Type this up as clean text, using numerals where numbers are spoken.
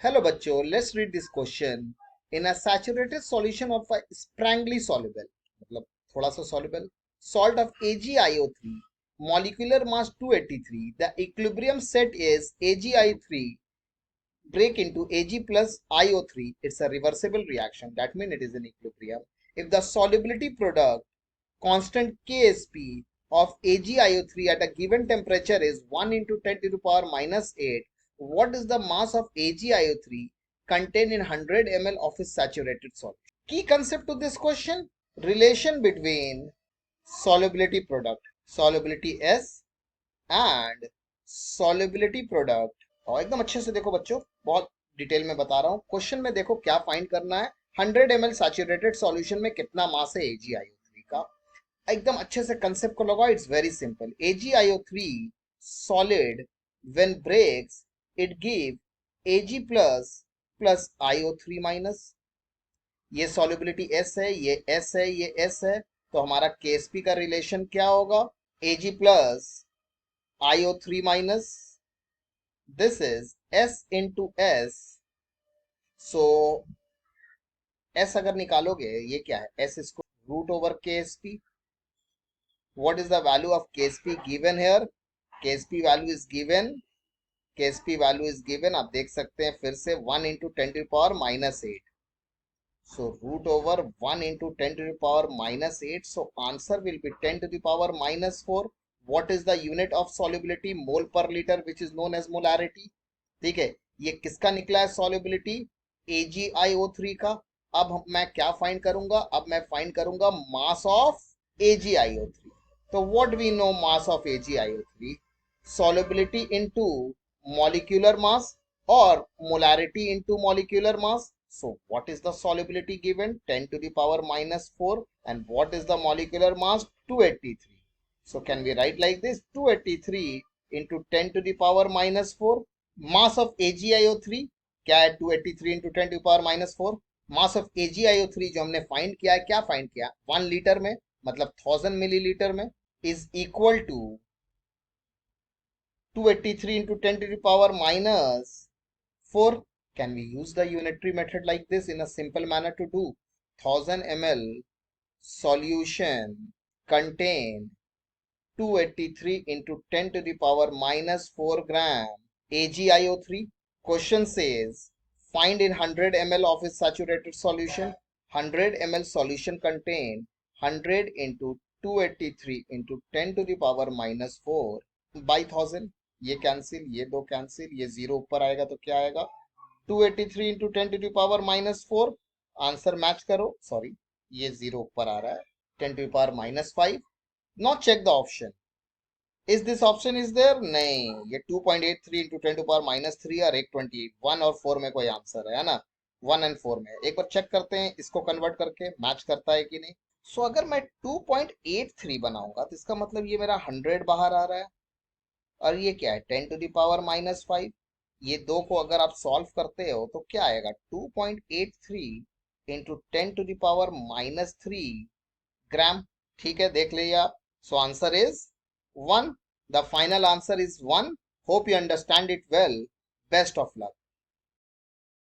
Hello बच्चों, let's read this question. In a saturated solution of a sprangly soluble, मतलब थोड़ा सा soluble, salt of AgIO3, molecular mass 283, the equilibrium set is AgI3 break into Ag plus IO3. It's a reversible reaction. That means it is in equilibrium. If the solubility product constant Ksp of AgIO3 at a given temperature is 1 into 10 to the power minus 8, what is the mass of AgIO3 contained in 100 ml of its saturated solution? Key concept to this question: relation between solubility product, solubility S and solubility product। और एकदम अच्छे से देखो बच्चों, बहुत detail में बता रहा हूँ। क्वेश्चन में देखो क्या फाइंड करना है। 100 ml सैचुरेटेड सॉल्यूशन में कितना मास है AgIO3 का। एकदम अच्छे से कंसेप्ट को लगाओ। It's very simple. AgIO3 solid when breaks it give Ag plus plus IO3 minus. ये सॉल्युबिलिटी S है, ये S है, ये S है, तो हमारा Ksp का रिलेशन क्या होगा? Ag plus IO3 minus, this is S into S. So S अगर निकालोगे, ये क्या है? S इसको root over Ksp. What is the value of Ksp given here? Ksp value is given. Ksp value is given. आप देख सकते हैं फिर से 1 into 10 to the power minus 8. So root over 1 into 10 to the power minus 8. So answer will be 10 to the power minus 4. What is the unit of solubility? Mole per liter, which is known as molarity. ठीक है, ये किसका निकला है solubility? AgIO3 का। अब मैं क्या फाइंड करूंगा? अब मैं फाइंड करूंगा mass of AgIO3। तो what we know mass of AgIO3? Solubility into molecular mass or molarity into molecular mass. So what is the solubility given? 10 to the power minus 4. And what is the molecular mass? 283. So can we write like this? 283 into 10 to the power minus 4. Mass of AgIO3 क्या है? 283 into 10 to the power minus 4. Mass of AgIO3 जो हमने find किया है, क्या find किया? 1 litre में, मतलब 1000 मिलीलीटर में, is equal to 283 into 10 to the power minus 4. Can we use the unitary method like this in a simple manner to do? 1000 ml solution contain 283 into 10 to the power minus 4 gram AgIO3. Question says find in 100 ml of its saturated solution. 100 ml solution contain 100 into 283 into 10 to the power minus 4 by 1000. ये cancel, ये दो cancel, ये zero ऊपर आएगा तो क्या आएगा? 283 into 10 to the power minus 4. Answer match करो। सॉरी, ये जीरो ऊपर आ रहा है। 10 to the power minus 5. Now check the option. Is this option is there? नहीं, ये 2.83 into 10 to power minus 3 और 128, 1 और 4 में कोई आंसर है ना? 1 and 4 में। एक बार चेक करते हैं इसको कन्वर्ट करके मैच करता है कि नहीं। सो अगर मैं 2.83 बनाऊंगा तो इसका मतलब ये मेरा 100 बाहर आ रहा है, और ये क्या है? 10 टू द पावर माइनस 5। ये दो को अगर आप सॉल्व करते हो तो क्या आएगा? 2.83 into 10 to the power minus 3 gram. ठीक है, देख लीजिए आप। So answer is 1। The final answer is 1। Hope you understand it well. Best of luck.